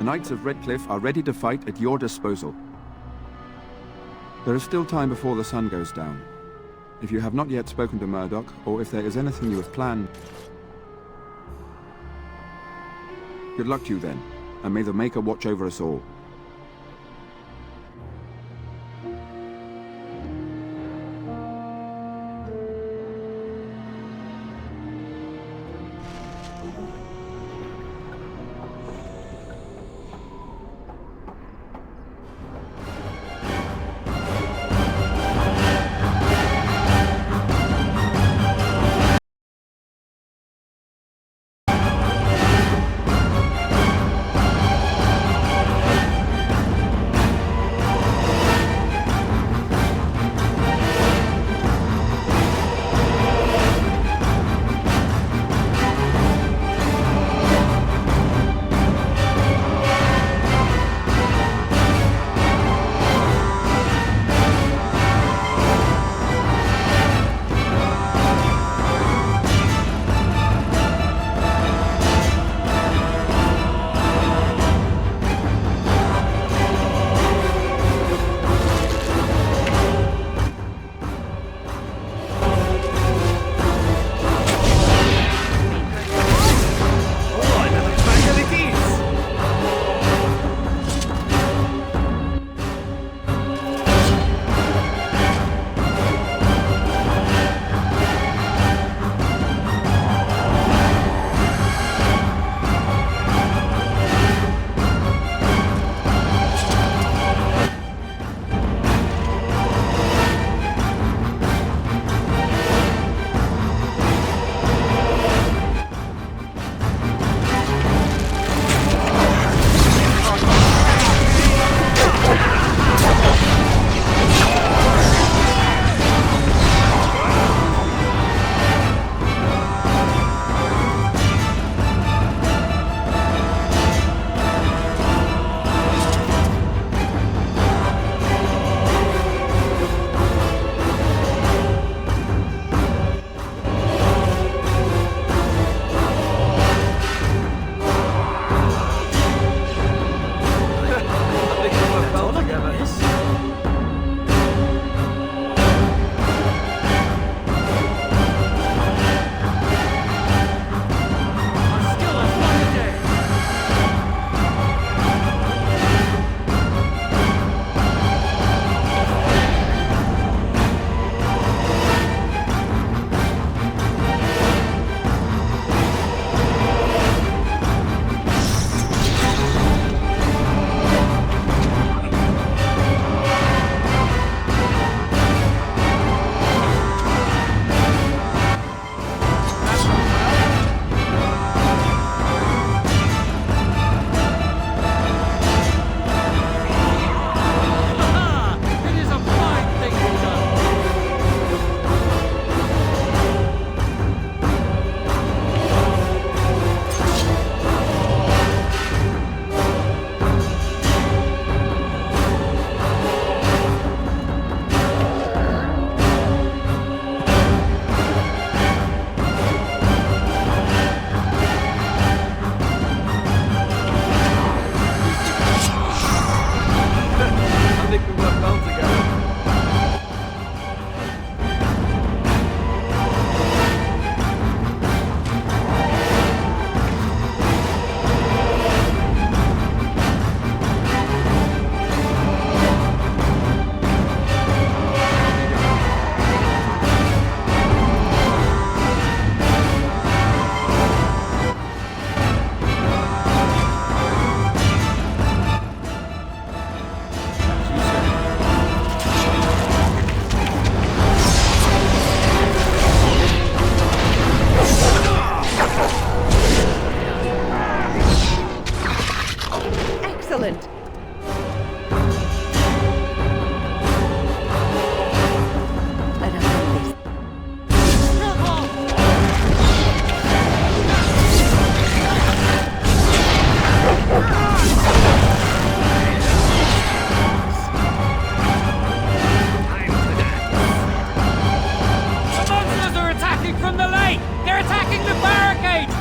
The Knights of Redcliffe are ready to fight at your disposal. There is still time before the sun goes down. If you have not yet spoken to Murdoch, or if there is anything you have planned... Good luck to you then, and may the Maker watch over us all.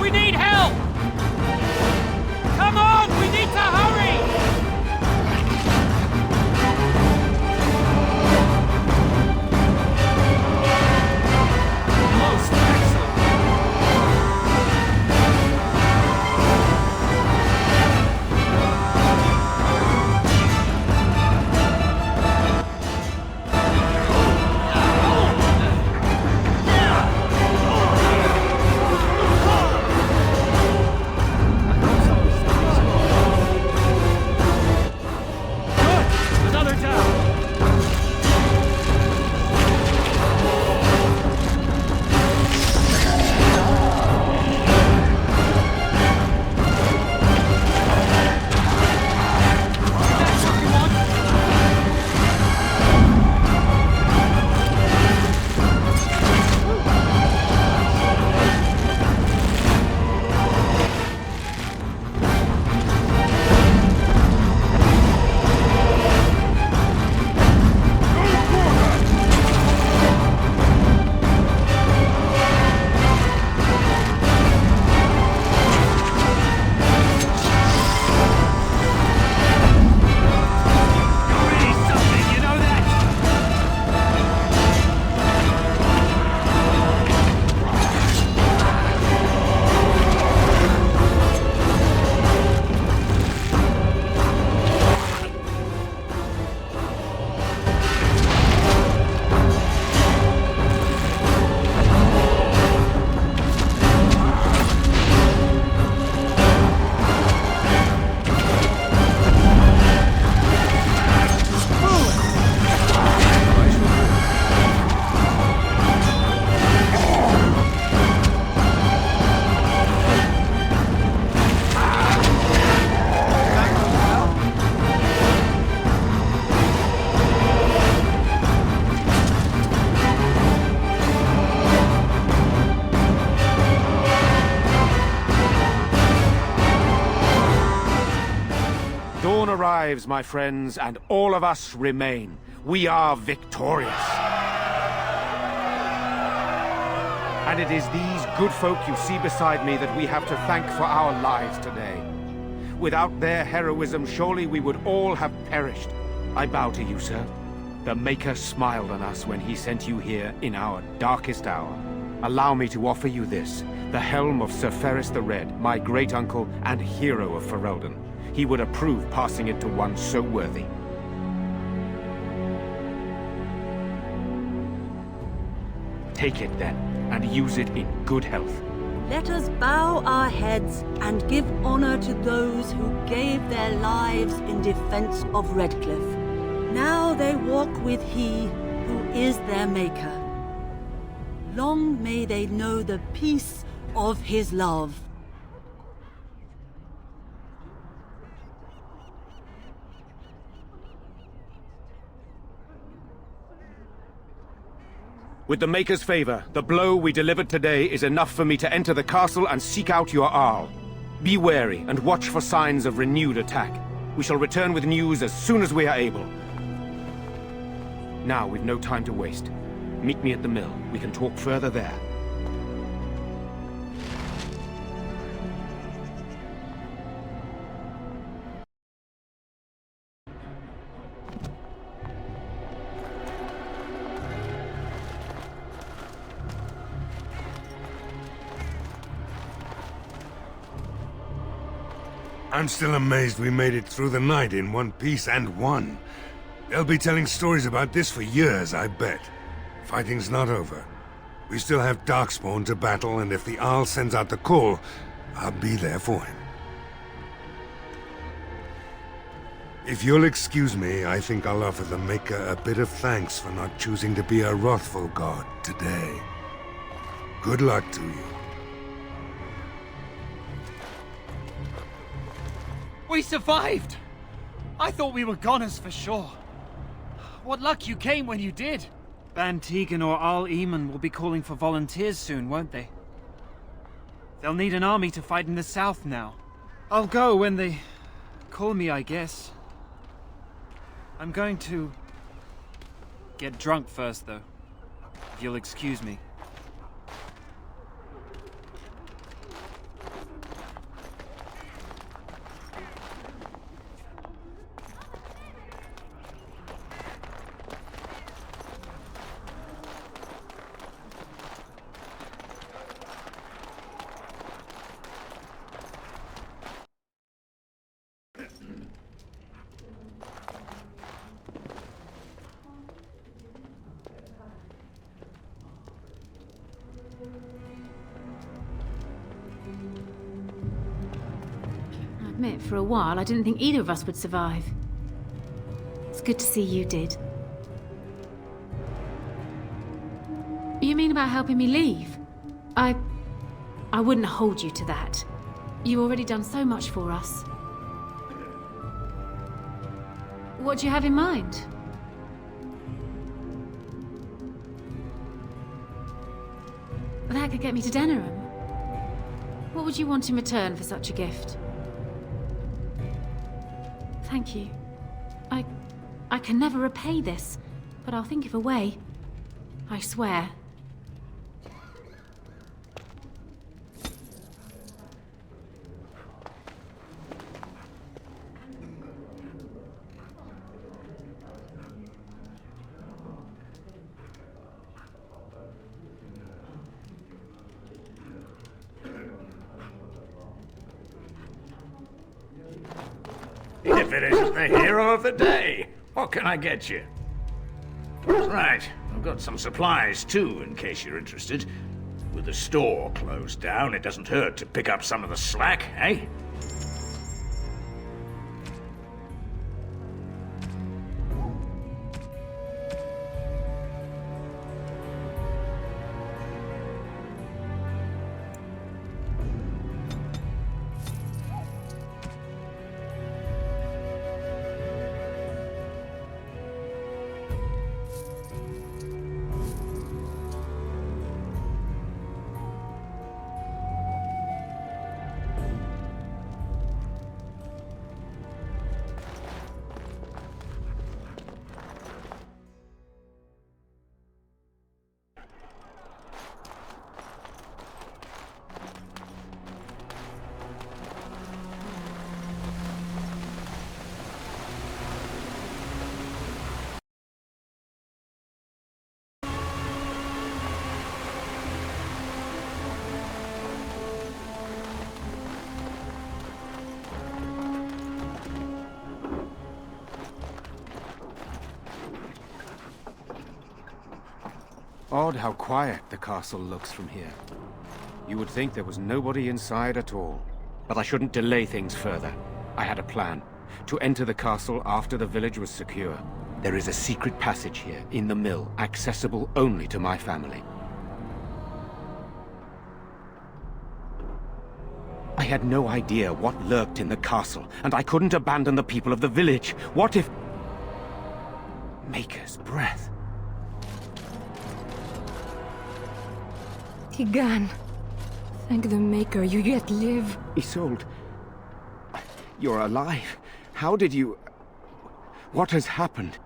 We need help! Come on, we need to hurry! survives, my friends, and all of us remain. We are victorious. And it is these good folk you see beside me that we have to thank for our lives today. Without their heroism, surely we would all have perished. I bow to you, sir. The Maker smiled on us when he sent you here in our darkest hour. Allow me to offer you this, the helm of Sir Ferris the Red, my great-uncle and hero of Ferelden. He would approve passing it to one so worthy. Take it then, and use it in good health. Let us bow our heads and give honor to those who gave their lives in defense of Redcliffe. Now they walk with he who is their maker. Long may they know the peace of his love. With the Maker's favor, the blow we delivered today is enough for me to enter the castle and seek out your Arl. Be wary and watch for signs of renewed attack. We shall return with news as soon as we are able. Now we've no time to waste. Meet me at the mill. We can talk further there. I'm still amazed we made it through the night in one piece and won. They'll be telling stories about this for years, I bet. Fighting's not over. We still have Darkspawn to battle, and if the Arl sends out the call, I'll be there for him. If you'll excuse me, I think I'll offer the Maker a bit of thanks for not choosing to be a wrathful god today. Good luck to you. We survived! I thought we were goners for sure. What luck you came when you did. Ban Tegan or Arl Eamon will be calling for volunteers soon, won't they? They'll need an army to fight in the south now. I'll go when they call me, I guess. I'm going to get drunk first, though, if you'll excuse me. For a while, I didn't think either of us would survive. It's good to see you did. You mean about helping me leave? I wouldn't hold you to that. You've already done so much for us. What do you have in mind? That could get me to Gethnarel. What would you want in return for such a gift? Thank you. I can never repay this, but I'll think of a way. I swear. If it isn't the hero of the day, what can I get you? Right, I've got some supplies too, in case you're interested. With the store closed down, it doesn't hurt to pick up some of the slack, eh? odd how quiet the castle looks from here. You would think there was nobody inside at all. But I shouldn't delay things further. I had a plan. To enter the castle after the village was secure. There is a secret passage here, in the mill, accessible only to my family. I had no idea what lurked in the castle, and I couldn't abandon the people of the village. What if... Maker's breath. Tigan, thank the Maker you yet live. Isolde, you're alive. How did you... What has happened?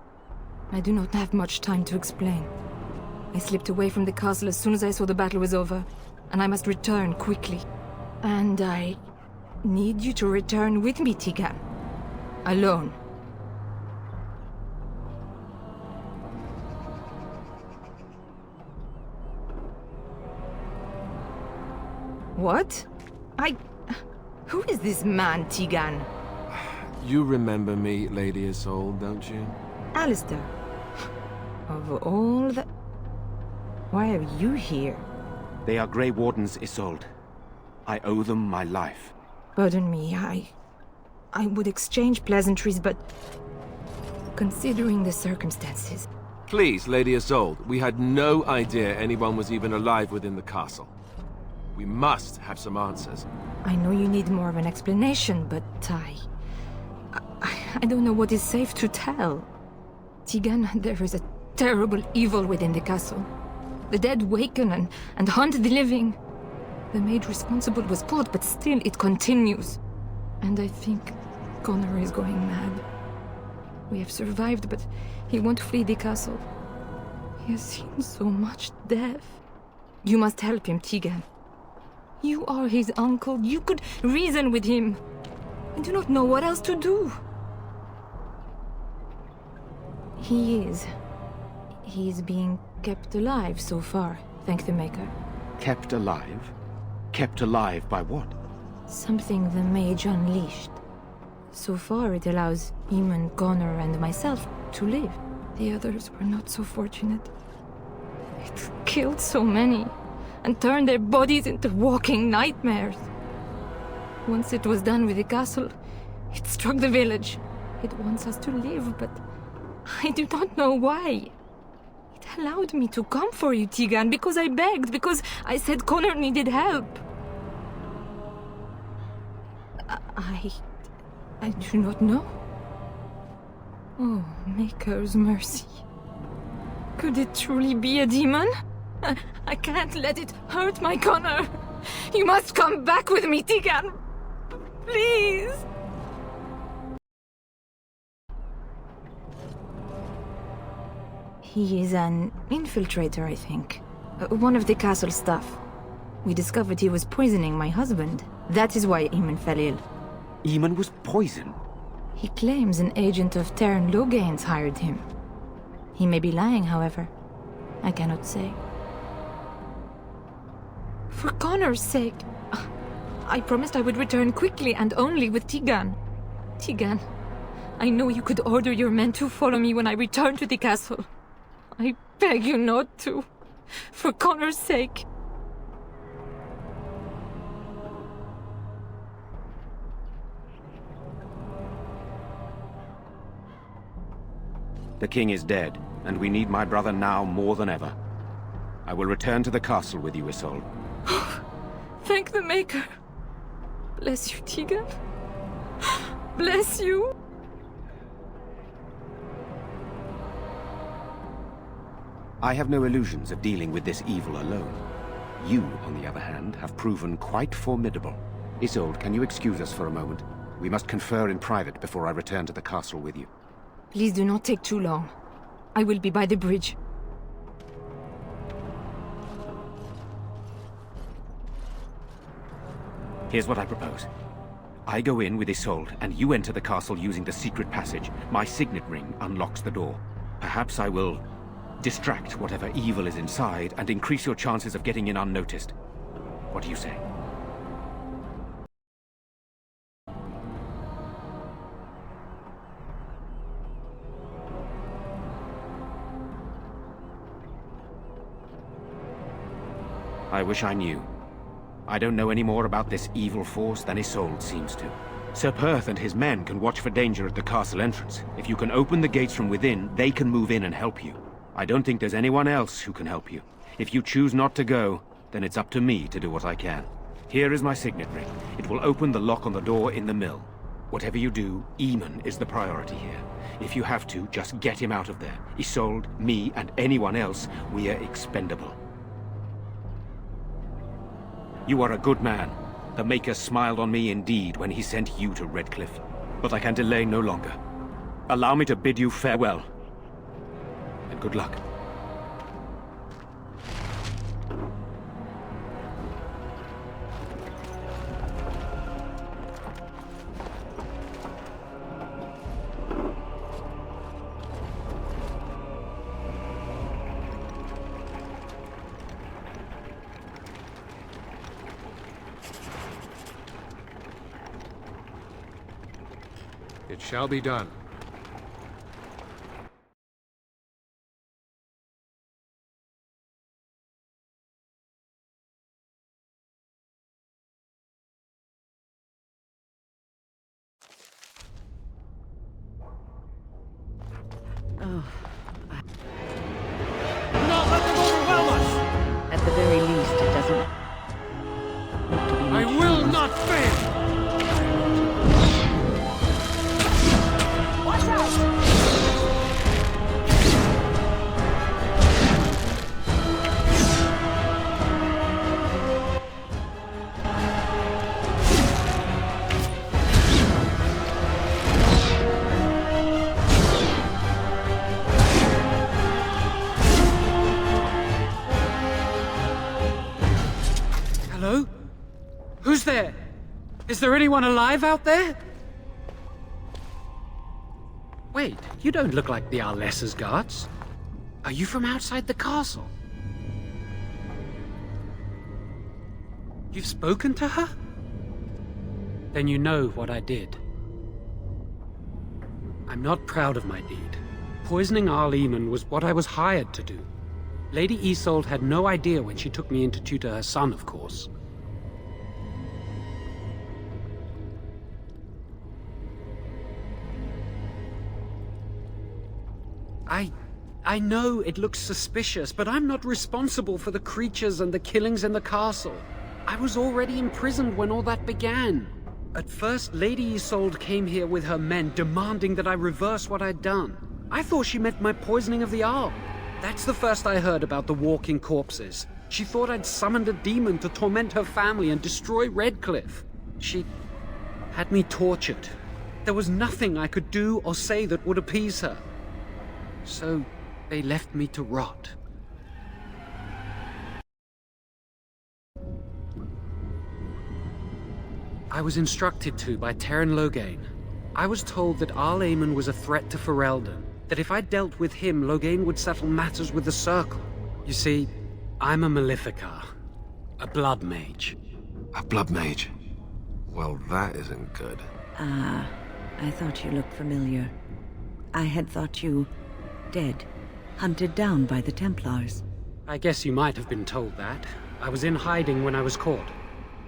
I do not have much time to explain. I slipped away from the castle as soon as I saw the battle was over, and I must return quickly. And I need you to return with me, Tigan. Alone. What? Who is this man, Tigan? You remember me, Lady Isolde, don't you? Alistair. Of all the... Why are you here? They are Grey Wardens, Isolde. I owe them my life. Pardon me, I would exchange pleasantries, but... Considering the circumstances... Please, Lady Isolde, we had no idea anyone was even alive within the castle. We must have some answers. I know you need more of an explanation, but I don't know what is safe to tell. Tigan, there is a terrible evil within the castle. The dead waken and haunt the living. The maid responsible was caught, but still it continues. And I think Connor is going mad. We have survived, but he won't flee the castle. He has seen so much death. You must help him, Tigan. You are his uncle. You could reason with him. I do not know what else to do. He is being kept alive so far, thank the Maker. Kept alive? Kept alive by what? Something the mage unleashed. So far it allows Eamon, Connor and myself to live. The others were not so fortunate. It killed so many, and turned their bodies into walking nightmares. Once it was done with the castle, it struck the village. It wants us to live, but I do not know why. It allowed me to come for you, Tigan, because I begged, because I said Connor needed help. I do not know. Oh, Maker's mercy. Could it truly be a demon? I can't let it hurt my Connor. You must come back with me, Tigan. Please. He is an infiltrator, I think. One of the castle staff. We discovered he was poisoning my husband. That is why Eamon fell ill. Eamon was poisoned? He claims an agent of Terran Logains hired him. He may be lying, however. I cannot say. For Connor's sake, I promised I would return quickly and only with Tigan. Tigan, I know you could order your men to follow me when I return to the castle. I beg you not to. For Connor's sake. The king is dead, and we need my brother now more than ever. I will return to the castle with you, Isolde. Thank the Maker. Bless you, Tigan. Bless you. I have no illusions of dealing with this evil alone. You, on the other hand, have proven quite formidable. Isolde, can you excuse us for a moment? We must confer in private before I return to the castle with you. Please do not take too long. I will be by the bridge. Here's what I propose. I go in with Isolde, and you enter the castle using the secret passage. My signet ring unlocks the door. Perhaps I will distract whatever evil is inside and increase your chances of getting in unnoticed. What do you say? I wish I knew. I don't know any more about this evil force than Isolde seems to. Sir Perth and his men can watch for danger at the castle entrance. If you can open the gates from within, they can move in and help you. I don't think there's anyone else who can help you. If you choose not to go, then it's up to me to do what I can. Here is my signet ring. It will open the lock on the door in the mill. Whatever you do, Eamon is the priority here. If you have to, just get him out of there. Isolde, me, and anyone else, we are expendable. You are a good man. The Maker smiled on me indeed when he sent you to Redcliffe. But I can delay no longer. Allow me to bid you farewell. And good luck. It shall be done. Not let them overwhelm us! At the very least, it doesn't look to be I much will fun. not fail! Watch out! Hello? Who's there? Is there anyone alive out there? Wait, you don't look like the Arlessa's guards. Are you from outside the castle? You've spoken to her? Then you know what I did. I'm not proud of my deed. Poisoning Eamon was what I was hired to do. Lady Isolde had no idea when she took me in to tutor her son, of course. I know it looks suspicious, but I'm not responsible for the creatures and the killings in the castle. I was already imprisoned when all that began. At first, Lady Isolde came here with her men, demanding that I reverse what I'd done. I thought she meant my poisoning of the Arl. That's the first I heard about the walking corpses. She thought I'd summoned a demon to torment her family and destroy Redcliffe. She had me tortured. There was nothing I could do or say that would appease her. So they left me to rot. I was instructed to by Teyrn Loghain. I was told that Eamon was a threat to Ferelden, that if I dealt with him, Loghain would settle matters with the Circle. You see, I'm a Maleficar, a blood mage. A blood mage? Well, that isn't good. Ah, I thought you looked familiar. I had thought you dead, hunted down by the Templars. I guess you might have been told that. I was in hiding when I was caught.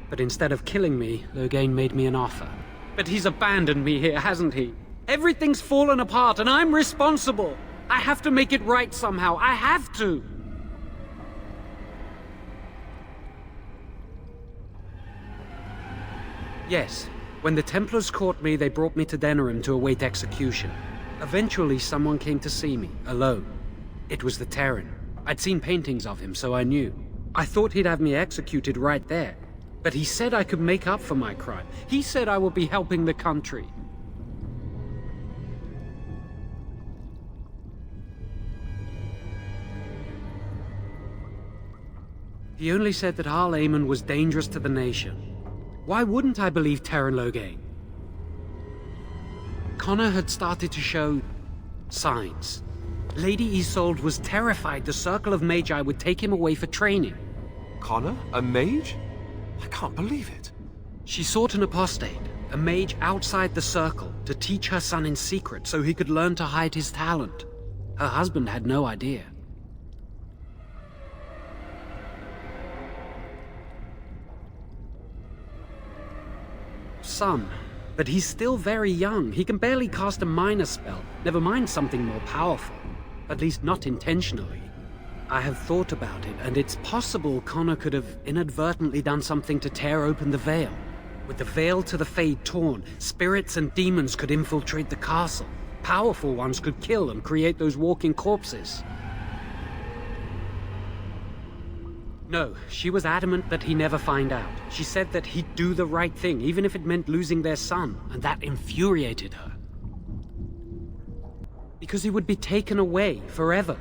But instead of killing me, Loghain made me an offer. But he's abandoned me here, hasn't he? Everything's fallen apart and I'm responsible. I have to make it right somehow. I have to. Yes, when the Templars caught me, they brought me to Gethnarel to await execution. Eventually, someone came to see me, alone. It was the Terran. I'd seen paintings of him, so I knew. I thought he'd have me executed right there. But he said I could make up for my crime. He said I would be helping the country. He only said that Eamon was dangerous to the nation. Why wouldn't I believe Teyrn Loghain? Connor had started to show signs. Lady Isolde was terrified the Circle of Magi would take him away for training. Connor? A mage? I can't believe it. She sought an apostate, a mage outside the Circle, to teach her son in secret so he could learn to hide his talent. Her husband had no idea. son, but he's still very young. He can barely cast a minor spell, never mind something more powerful. At least not intentionally. I have thought about it, and it's possible Connor could have inadvertently done something to tear open the veil. With the veil to the Fade torn, spirits and demons could infiltrate the castle. Powerful ones could kill and create those walking corpses. No, she was adamant that he never find out. She said that he'd do the right thing, even if it meant losing their son, and that infuriated her. Because he would be taken away forever.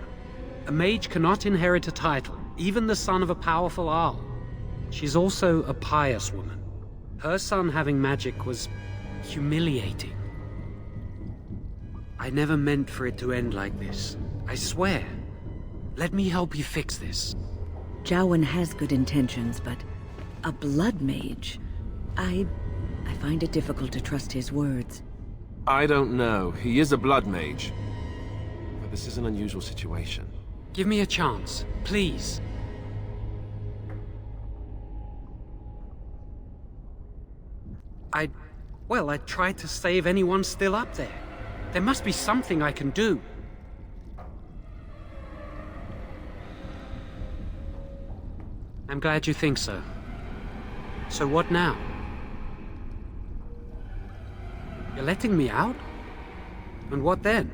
A mage cannot inherit a title, even the son of a powerful Jarl. She's also a pious woman. Her son having magic was humiliating. I never meant for it to end like this. I swear. Let me help you fix this. Jowen has good intentions, but a blood mage? I find it difficult to trust his words. I don't know. He is a blood mage. But this is an unusual situation. Give me a chance, please. I tried to save anyone still up there. There must be something I can do. I'm glad you think so. So what now? You're letting me out? And what then?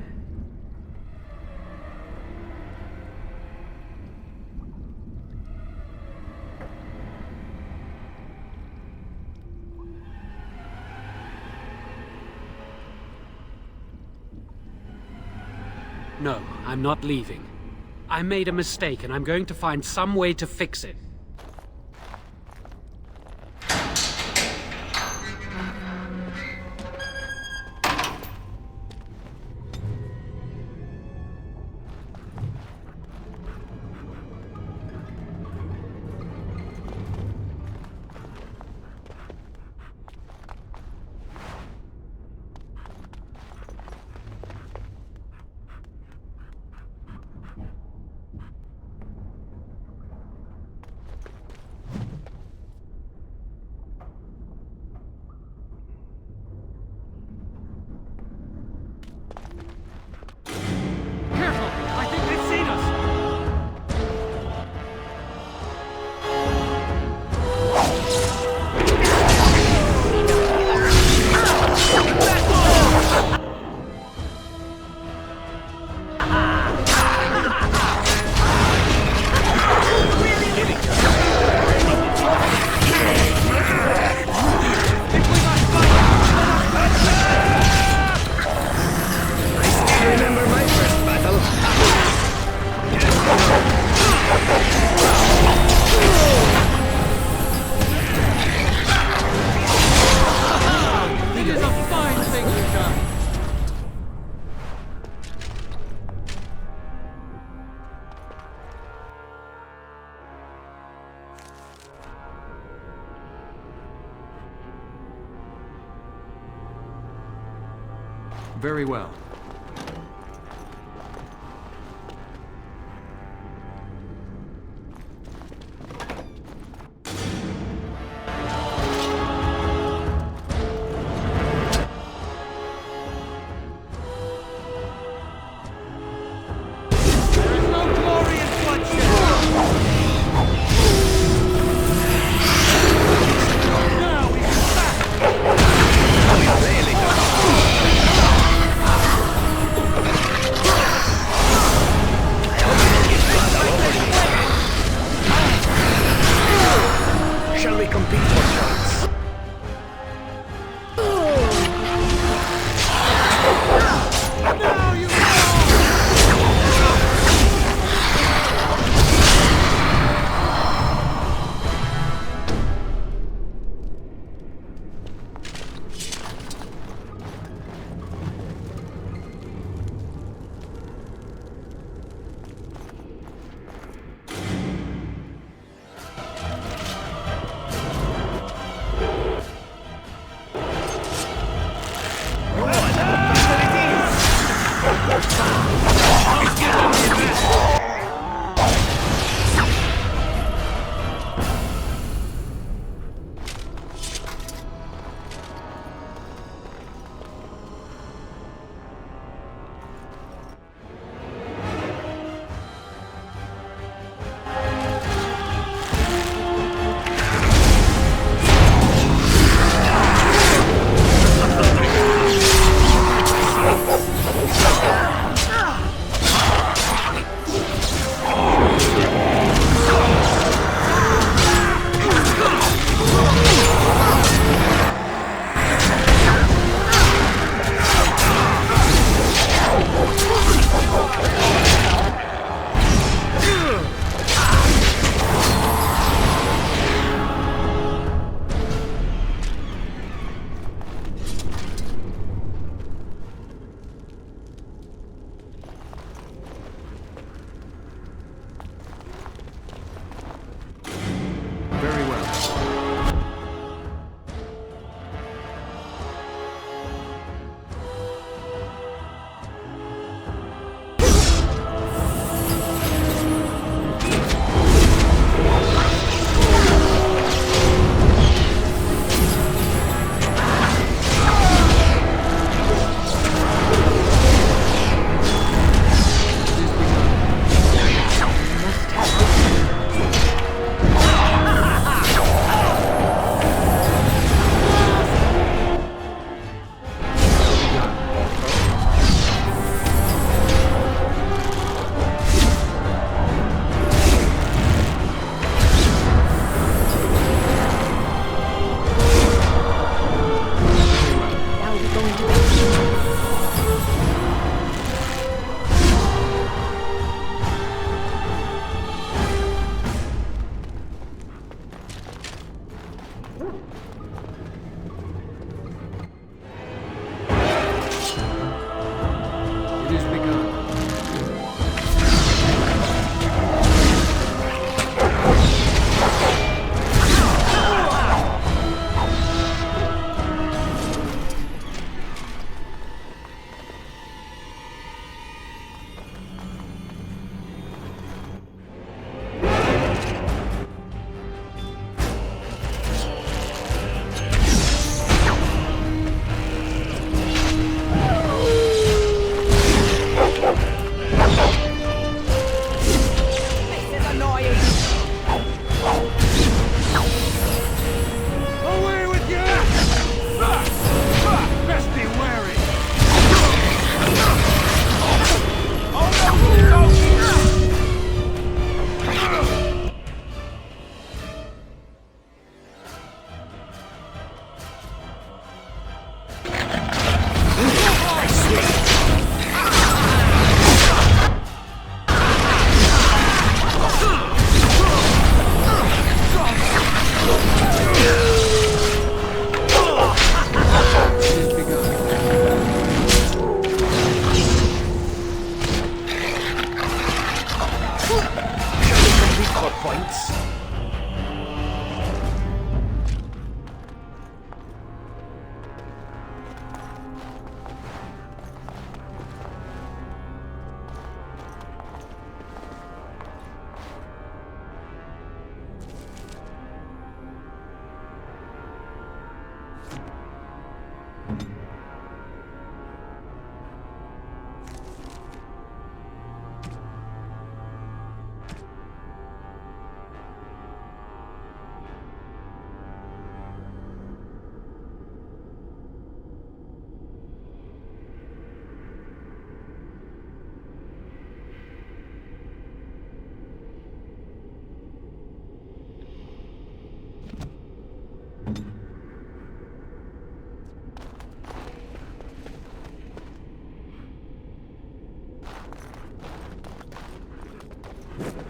No, I'm not leaving. I made a mistake, and I'm going to find some way to fix it. Very well. Very well.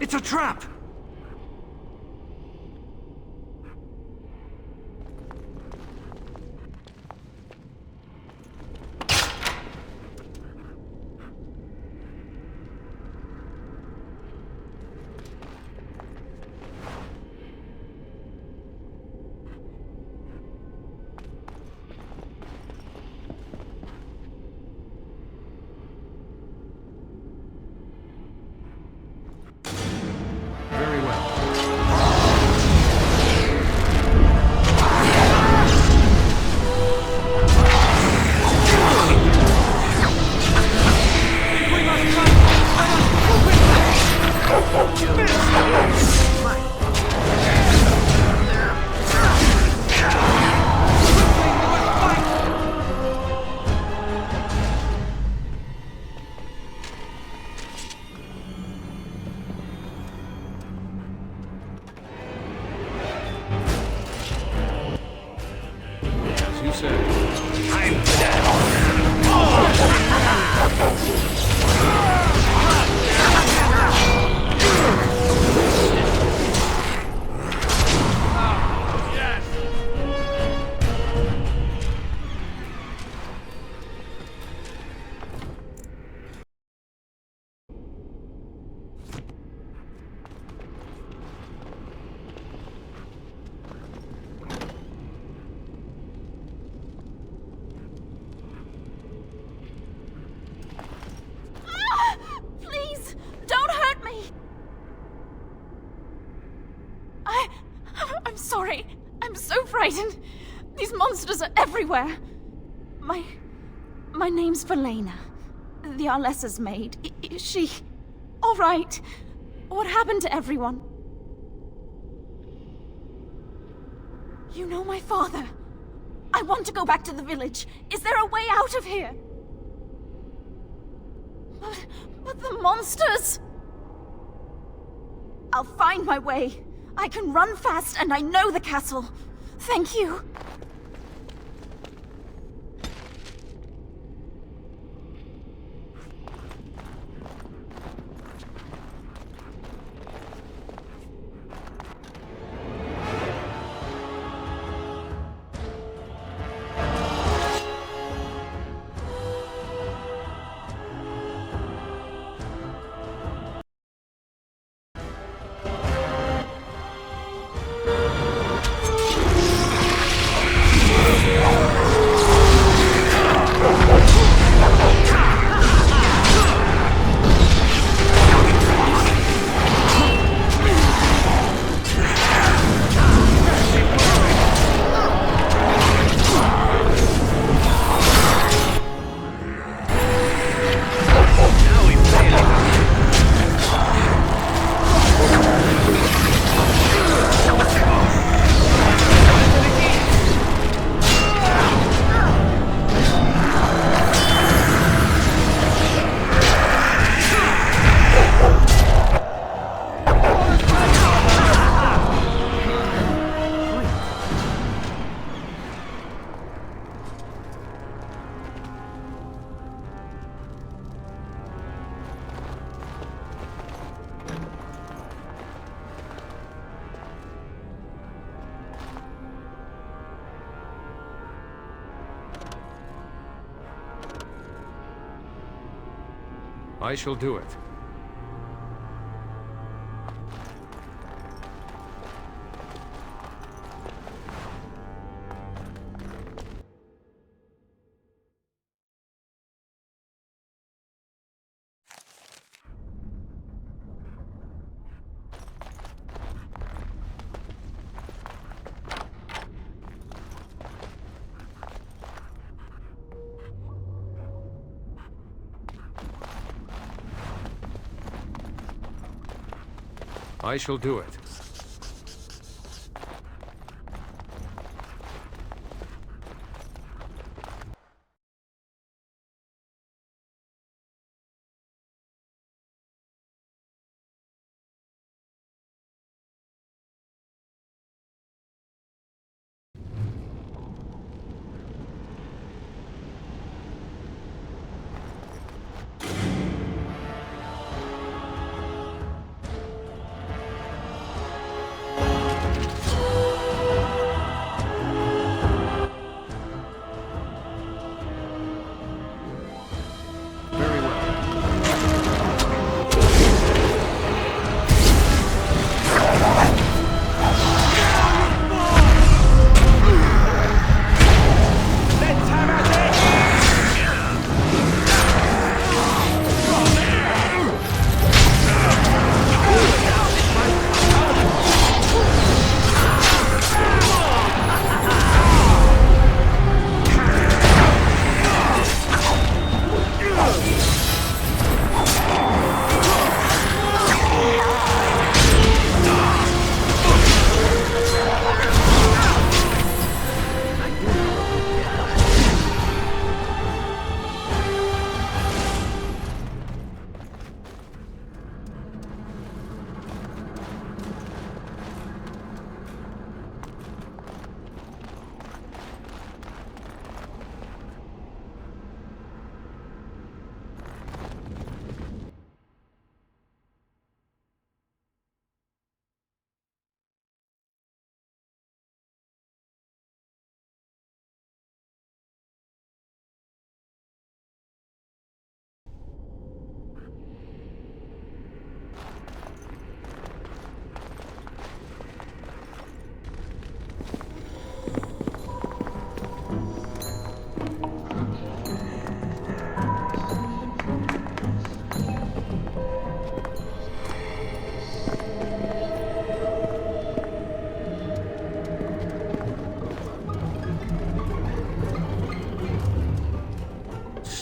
It's a trap! Very well. As you say. I'm sorry. I'm so frightened. These monsters are everywhere. My name's Valena. The Arlessa's maid. Is she all right? What happened to everyone? You know my father. I want to go back to the village. Is there a way out of here? But the monsters! I'll find my way. I can run fast and I know the castle. Thank you. I shall do it. I shall do it.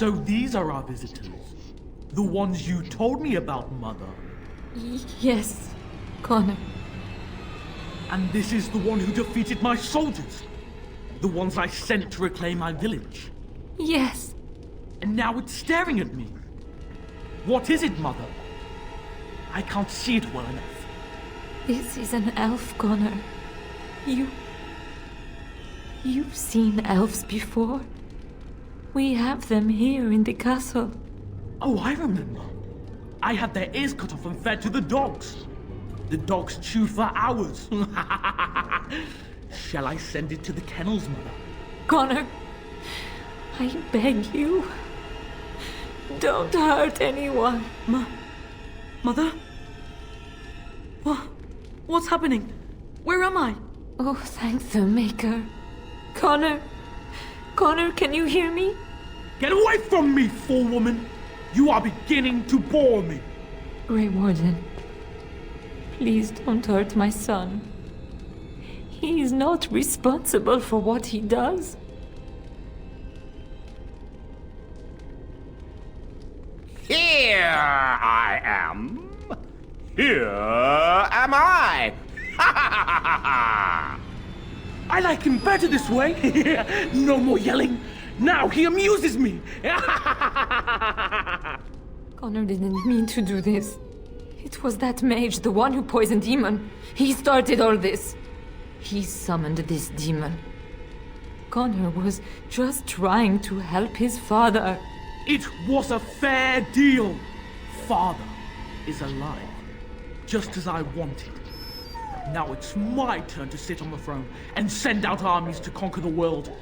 So these are our visitors. The ones you told me about, Mother. Yes, Connor. And this is the one who defeated my soldiers. The ones I sent to reclaim my village. Yes. And now it's staring at me. What is it, Mother? I can't see it well enough. This is an elf, Connor. You've seen elves before? We have them here in the castle. Oh, I remember. I had their ears cut off and fed to the dogs. The dogs chewed for hours. Shall I send it to the kennels, Mother? Connor, I beg you. Don't hurt anyone. Mother? What's happening? Where am I? Oh, thank the Maker. Connor, can you hear me? Get away from me, fool woman! You are beginning to bore me. Grey Warden, please don't hurt my son. He is not responsible for what he does. Here I am. Here am I. I like him better this way. No more yelling. Now he amuses me. Connor didn't mean to do this. It was that mage, the one who poisoned Demon. He started all this. He summoned this demon. Connor was just trying to help his father. It was a fair deal. Father is alive, just as I wanted. Now it's my turn to sit on the throne and send out armies to conquer the world.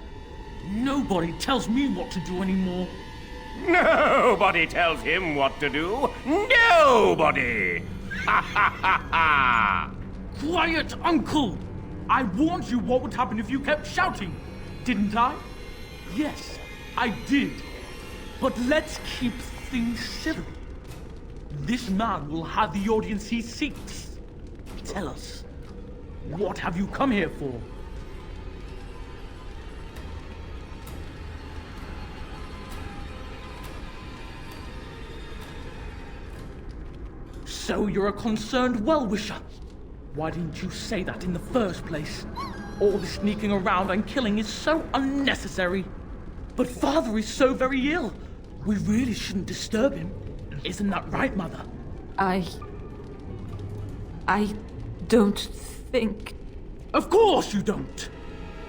Nobody tells me what to do anymore. Nobody tells him what to do. Nobody! Ha ha ha ha! Quiet, Uncle! I warned you what would happen if you kept shouting, didn't I? Yes, I did. But let's keep things civil. This man will have the audience he seeks. Tell us, what have you come here for? So you're a concerned well-wisher. Why didn't you say that in the first place? All the sneaking around and killing is so unnecessary. But Father is so very ill. We really shouldn't disturb him. Isn't that right, Mother? I don't think... Of course you don't!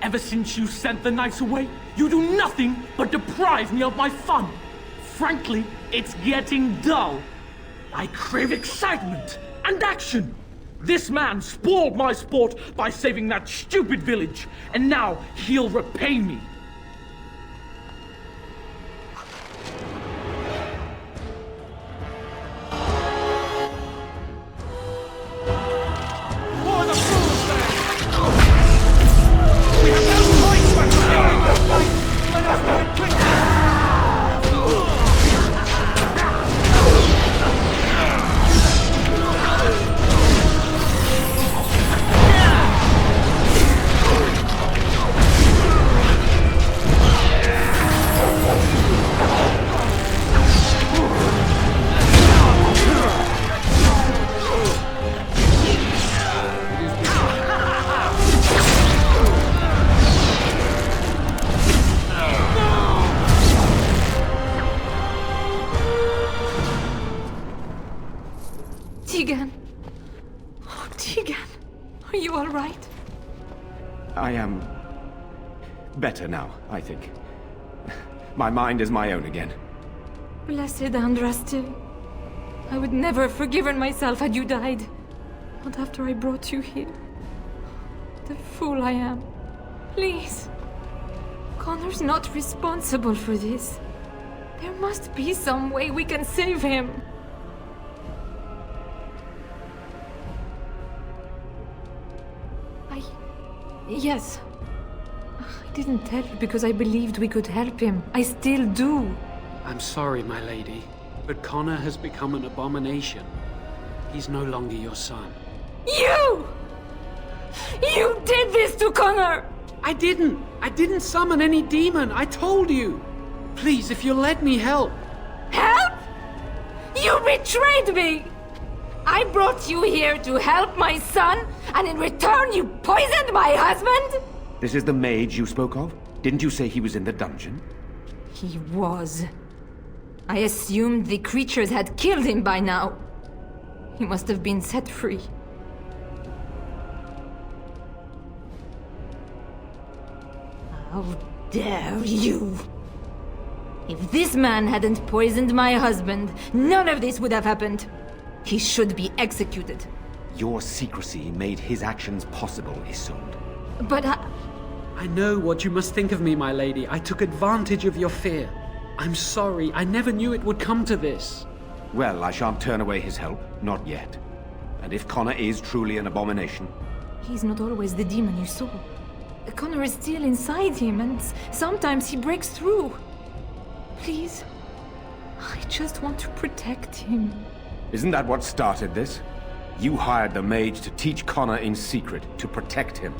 Ever since you sent the knights away, you do nothing but deprive me of my fun. Frankly, it's getting dull. I crave excitement and action. This man spoiled my sport by saving that stupid village, and now he'll repay me. I am better now, I think. My mind is my own again. Blessed Andraste. I would never have forgiven myself had you died. Not after I brought you here. The fool I am. Please. Connor's not responsible for this. There must be some way we can save him. Yes. I didn't tell you because I believed we could help him. I still do. I'm sorry, my lady, but Connor has become an abomination. He's no longer your son. You! You did this to Connor! I didn't summon any demon, I told you! Please, if you'll let me help. Help? You betrayed me! I brought you here to help my son, and in return you poisoned my husband? This is the mage you spoke of? Didn't you say he was in the dungeon? He was. I assumed the creatures had killed him by now. He must have been set free. How dare you! If this man hadn't poisoned my husband, none of this would have happened. He should be executed. Your secrecy made his actions possible, Isolde. But I know what you must think of me, my lady. I took advantage of your fear. I'm sorry. I never knew it would come to this. Well, I shan't turn away his help. Not yet. And if Connor is truly an abomination... He's not always the demon you saw. Connor is still inside him, and sometimes he breaks through. Please, I just want to protect him. Isn't that what started this? You hired the mage to teach Connor in secret, to protect him.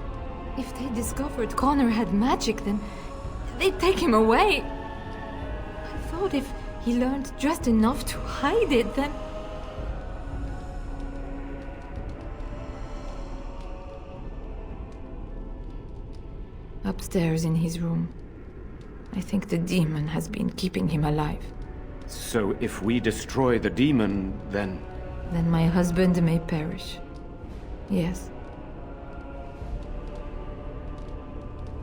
If they discovered Connor had magic, then they'd take him away. I thought if he learned just enough to hide it, then... Upstairs in his room. I think the demon has been keeping him alive. So if we destroy the demon, then... Then my husband may perish. Yes.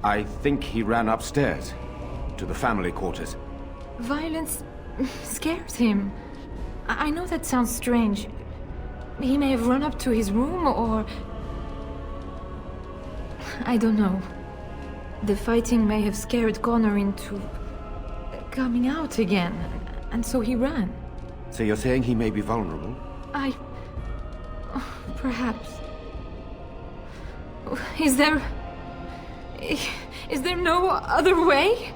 I think he ran upstairs, to the family quarters. Violence scares him. I know that sounds strange. He may have run up to his room, or... I don't know. The fighting may have scared Connor into... coming out again, and so he ran. So you're saying he may be vulnerable? Perhaps. Is there no other way?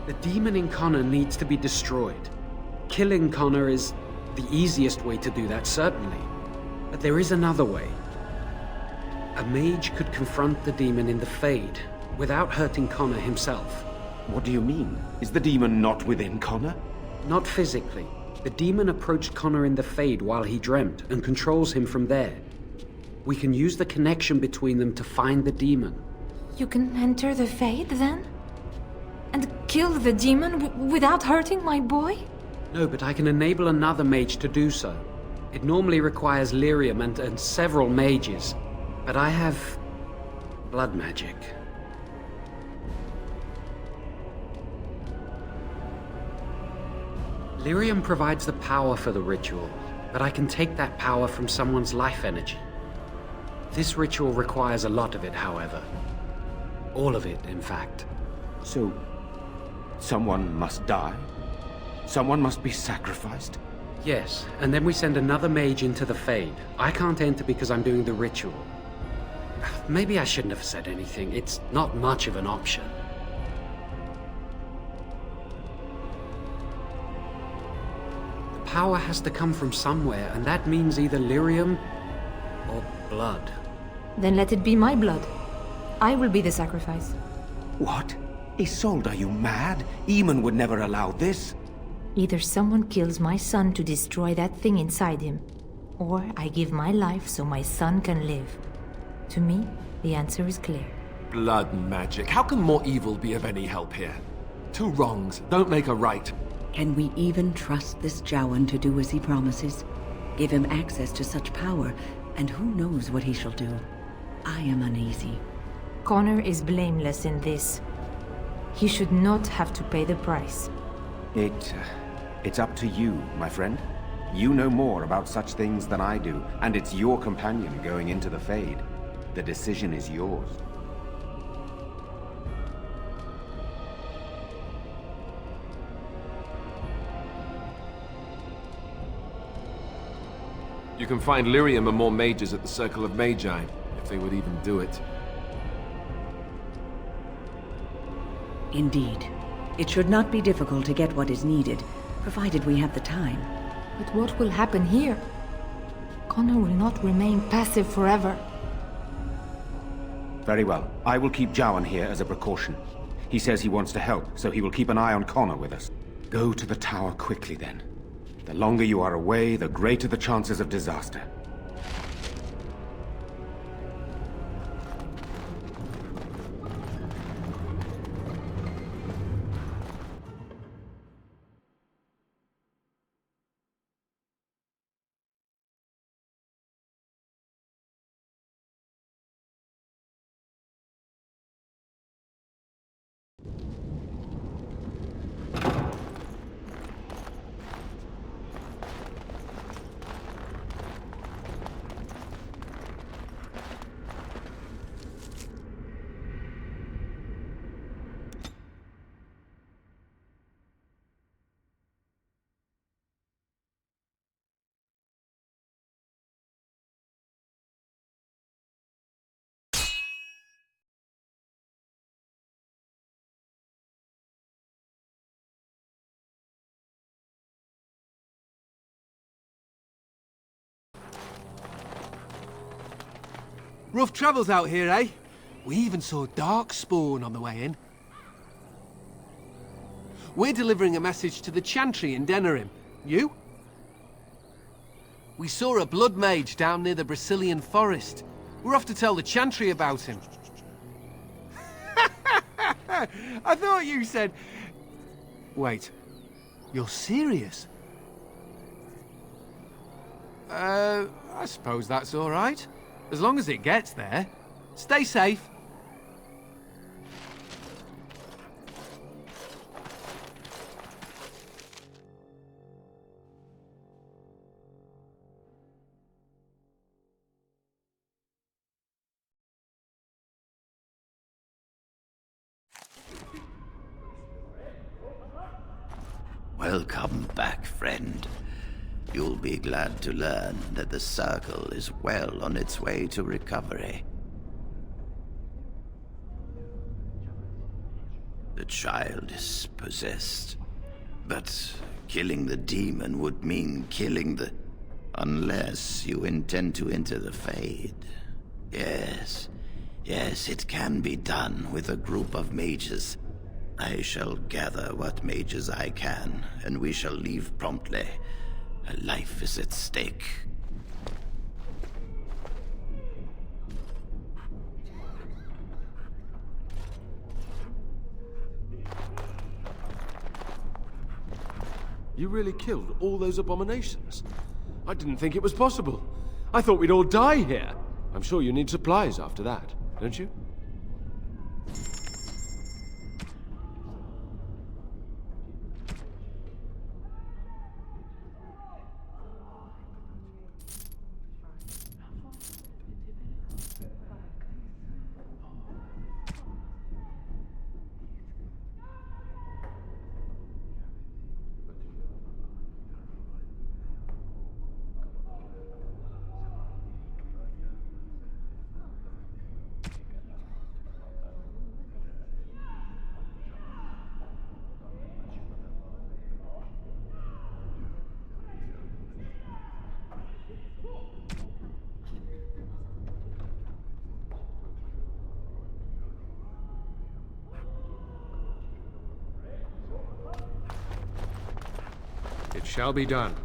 The demon in Connor needs to be destroyed. Killing Connor is the easiest way to do that, certainly. But there is another way. A mage could confront the demon in the Fade, without hurting Connor himself. What do you mean? Is the demon not within Connor? Not physically. The demon approached Connor in the Fade while he dreamt, and controls him from there. We can use the connection between them to find the demon. You can enter the Fade, then? And kill the demon without hurting my boy? No, but I can enable another mage to do so. It normally requires lyrium and several mages. But I have... blood magic. Lyrium provides the power for the ritual, but I can take that power from someone's life energy. This ritual requires a lot of it, however. All of it, in fact. So, someone must die? Someone must be sacrificed? Yes, and then we send another mage into the Fade. I can't enter because I'm doing the ritual. Maybe I shouldn't have said anything. It's not much of an option. The power has to come from somewhere, and that means either lyrium or blood. Then let it be my blood. I will be the sacrifice. What? Isolde, are you mad? Eamon would never allow this. Either someone kills my son to destroy that thing inside him, or I give my life so my son can live. To me, the answer is clear. Blood magic. How can more evil be of any help here? Two wrongs don't make a right. Can we even trust this Jowan to do as he promises? Give him access to such power, and who knows what he shall do? I am uneasy. Connor is blameless in this. He should not have to pay the price. It's up to you, my friend. You know more about such things than I do, and it's your companion going into the Fade. The decision is yours. You can find lyrium and more mages at the Circle of Magi, if they would even do it. Indeed. It should not be difficult to get what is needed, provided we have the time. But what will happen here? Connor will not remain passive forever. Very well. I will keep Jowan here as a precaution. He says he wants to help, so he will keep an eye on Connor with us. Go to the tower quickly, then. The longer you are away, the greater the chances of disaster. Rough travels out here, eh? We even saw Darkspawn on the way in. We're delivering a message to the Chantry in Gethnarel. You? We saw a blood mage down near the Brazilian forest. We're off to tell the Chantry about him. I thought you said... Wait. You're serious? I suppose that's all right. As long as it gets there. Stay safe. Welcome back, friend. You'll be glad to learn that the Circle is well on its way to recovery. The child is possessed, but killing the demon would mean killing the... Unless you intend to enter the Fade. Yes, it can be done with a group of mages. I shall gather what mages I can, and we shall leave promptly. A life is at stake. You really killed all those abominations? I didn't think it was possible. I thought we'd all die here. I'm sure you need supplies after that, don't you? It shall be done.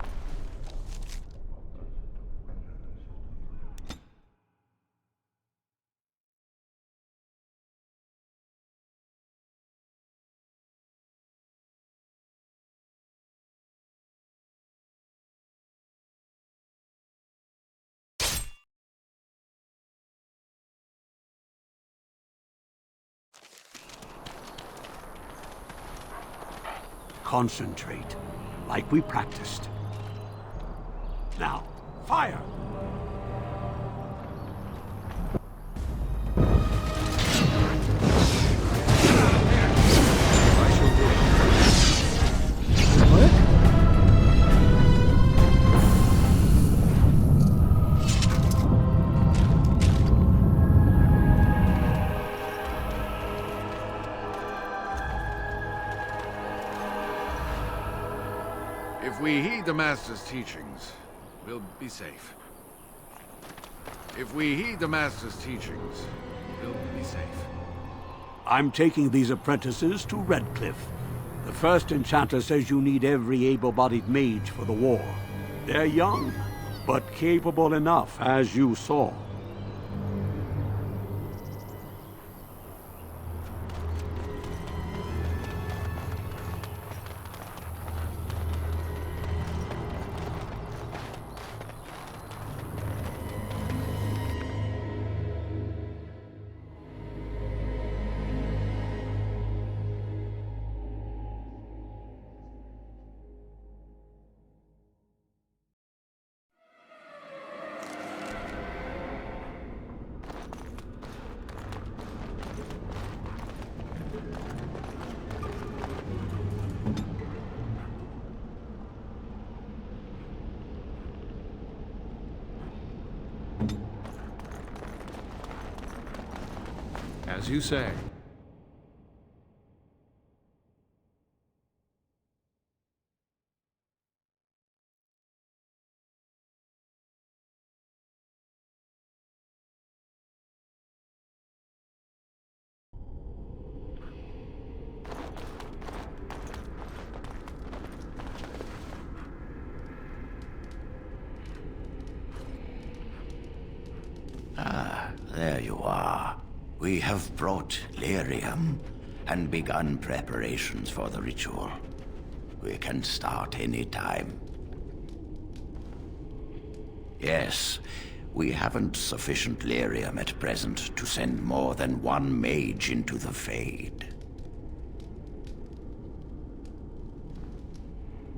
Concentrate, like we practiced. Now, fire! If we heed the Master's teachings, we'll be safe. If we heed the Master's teachings, We'll be safe. I'm taking these apprentices to Redcliffe. The first enchanter says you need every able-bodied mage for the war. They're young, but capable enough, as you saw. As you say. Ah, there you are. We have brought lyrium and begun preparations for the ritual. We can start any time. Yes, we haven't sufficient lyrium at present to send more than one mage into the Fade.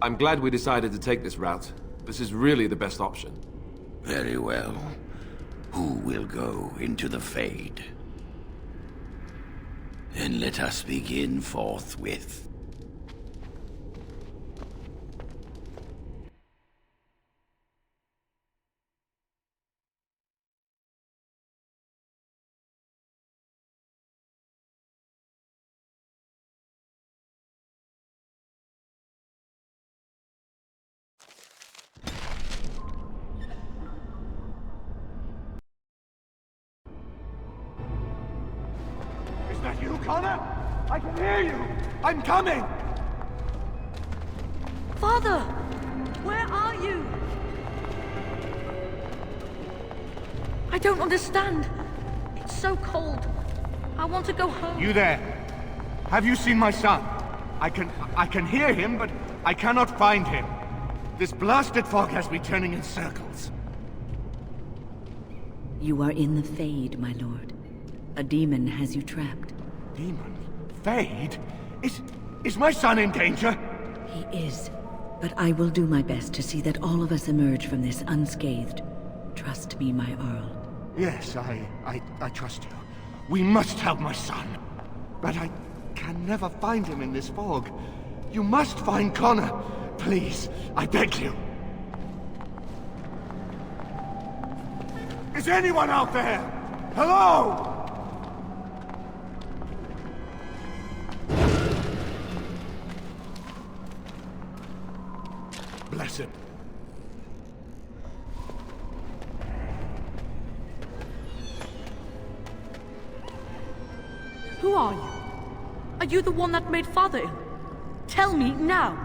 I'm glad we decided to take this route. This is really the best option. Very well. Who will go into the Fade? Then let us begin forthwith. Is that you, Connor? I can hear you! I'm coming! Father! Where are you? I don't understand. It's so cold. I want to go home. You there? Have you seen my son? I can hear him, but I cannot find him. This blasted fog has me turning in circles. You are in the Fade, my lord. A demon has you trapped. Demon? Fade? Is my son in danger? He is. But I will do my best to see that all of us emerge from this unscathed. Trust me, my Earl. Yes, I trust you. We must help my son. But I can never find him in this fog. You must find Connor. Please, I beg you. Is anyone out there? Hello? Bless him. Who are you? Are you the one that made Father ill? Tell me now.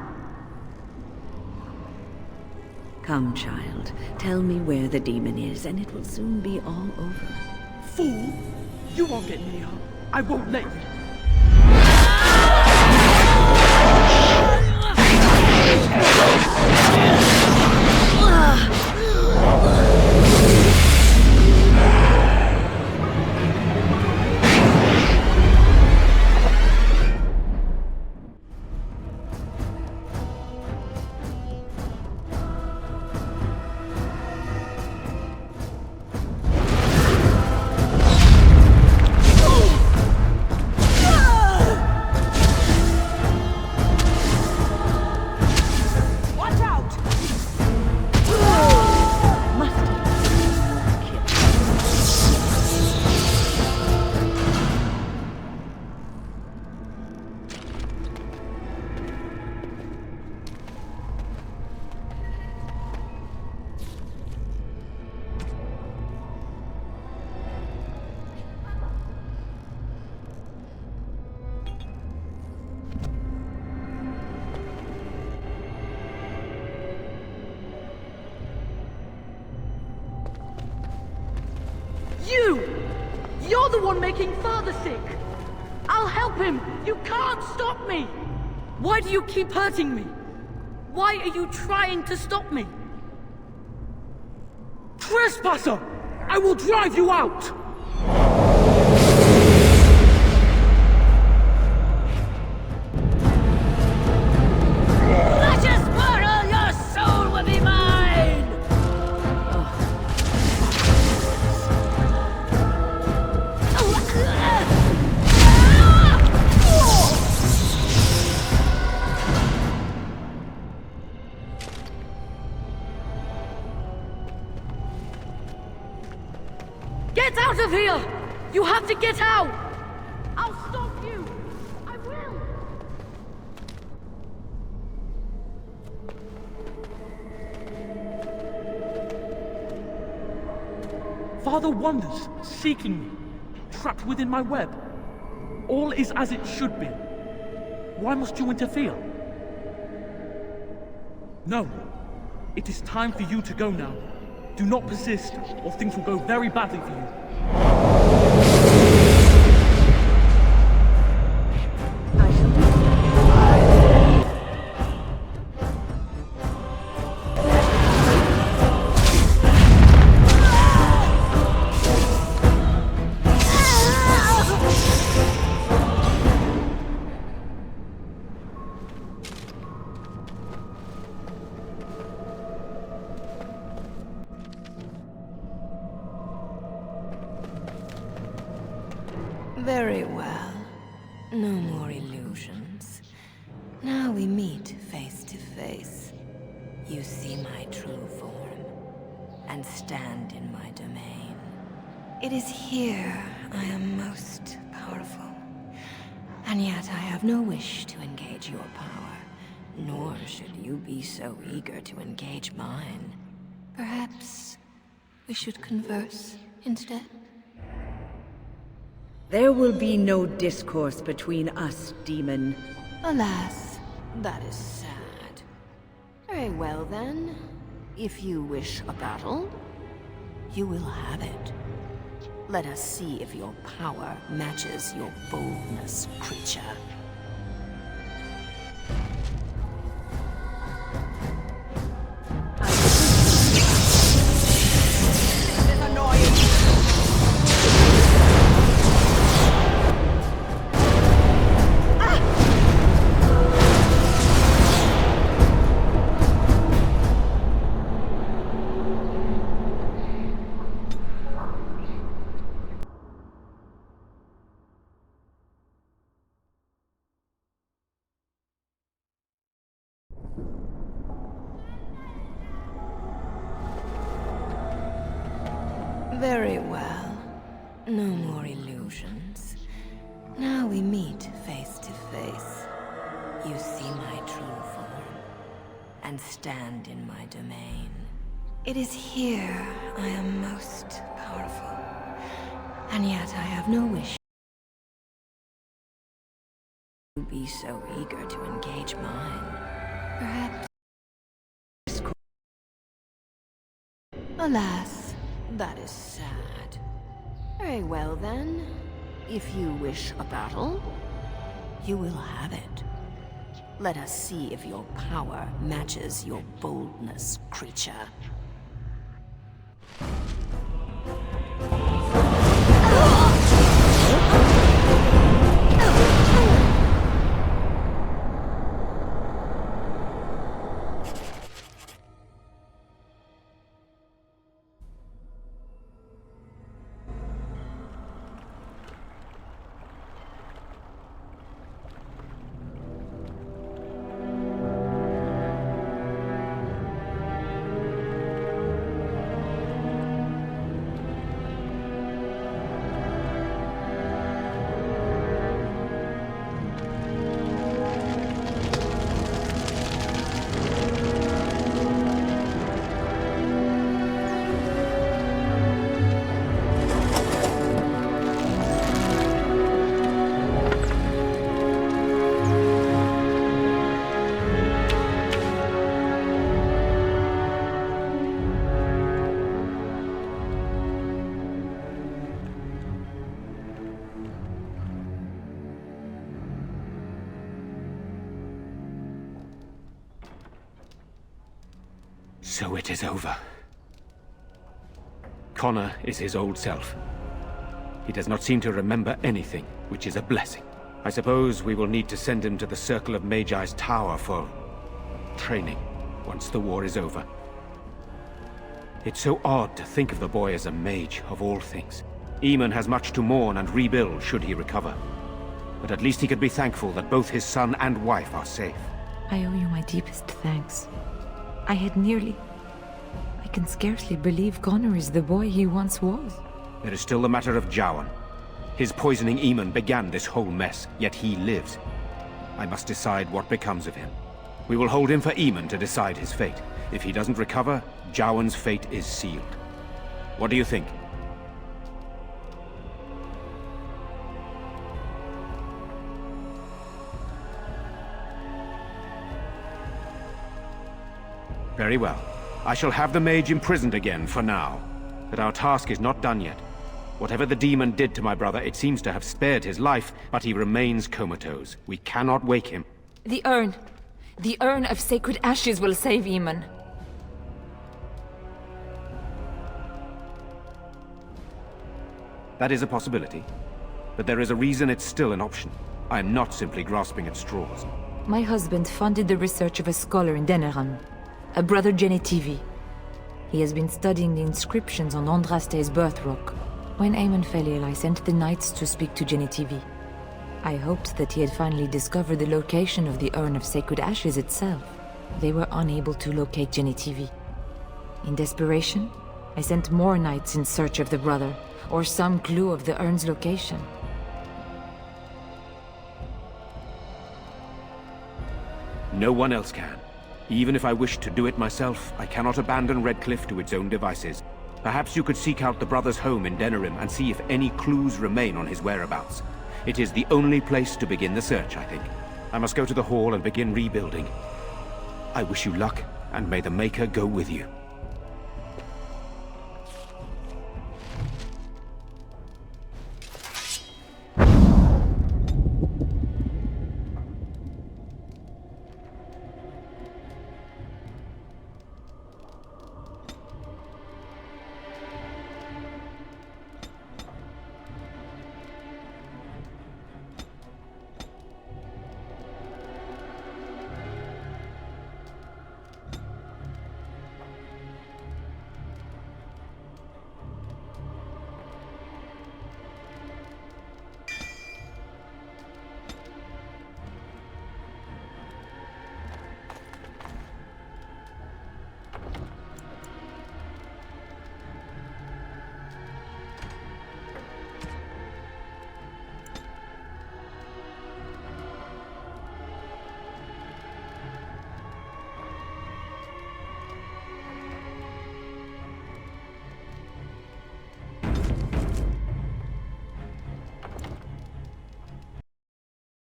Come, child. Tell me where the demon is, and it will soon be all over. Fool! You won't get near her. I won't let you. You're the one making Father sick! I'll help him! You can't stop me! Why do you keep hurting me? Why are you trying to stop me? Trespasser! I will drive you out! Luscious Mahariel, your soul will be mine! Get out of here! You have to get out! I'll stop you! I will! Father wanders, seeking me, trapped within my web. All is as it should be. Why must you interfere? No. It is time for you to go now. Do not persist, or things will go very badly for you. Very well. No more illusions. Now we meet face to face. You see my true form, and stand in my domain. It is here I am most powerful. And yet I have no wish to engage your power, nor should you be so eager to engage mine. Perhaps we should converse instead? There will be no discourse between us, demon. Alas, that is sad. Very well then. If you wish a battle, you will have it. Let us see if your power matches your boldness, creature. This is annoying! Very well. No more illusions. Now we meet face to face. You see my true form, and stand in my domain. It is here I am most powerful, and yet I have no wish to be so eager to engage mine. Perhaps... Alas, that is sad. Very well then. If you wish a battle, you will have it. Let us see if your power matches your boldness, creature. So it is over. Connor is his old self. He does not seem to remember anything, which is a blessing. I suppose we will need to send him to the Circle of Magi's tower for training, once the war is over. It's so odd to think of the boy as a mage, of all things. Eamon has much to mourn and rebuild should he recover. But at least he could be thankful that both his son and wife are safe. I owe you my deepest thanks. I can scarcely believe Connor is the boy he once was. There is still the matter of Jowan. His poisoning Eamon began this whole mess, yet he lives. I must decide what becomes of him. We will hold him for Eamon to decide his fate. If he doesn't recover, Jowan's fate is sealed. What do you think? Very well. I shall have the mage imprisoned again for now. But our task is not done yet. Whatever the demon did to my brother, it seems to have spared his life, but he remains comatose. We cannot wake him. The urn. The urn of sacred ashes will save Eamon. That is a possibility. But there is a reason it's still an option. I am not simply grasping at straws. My husband funded the research of a scholar in Gethnarel, a brother Genetivi. He has been studying the inscriptions on Andraste's birth rock. When Eamon fell ill, I sent the knights to speak to Genetivi. I hoped that he had finally discovered the location of the urn of sacred ashes itself. They were unable to locate Genetivi. In desperation, I sent more knights in search of the brother, or some clue of the urn's location. No one else can. Even if I wished to do it myself, I cannot abandon Redcliffe to its own devices. Perhaps you could seek out the brother's home in Denerim and see if any clues remain on his whereabouts. It is the only place to begin the search, I think. I must go to the hall and begin rebuilding. I wish you luck, and may the Maker go with you.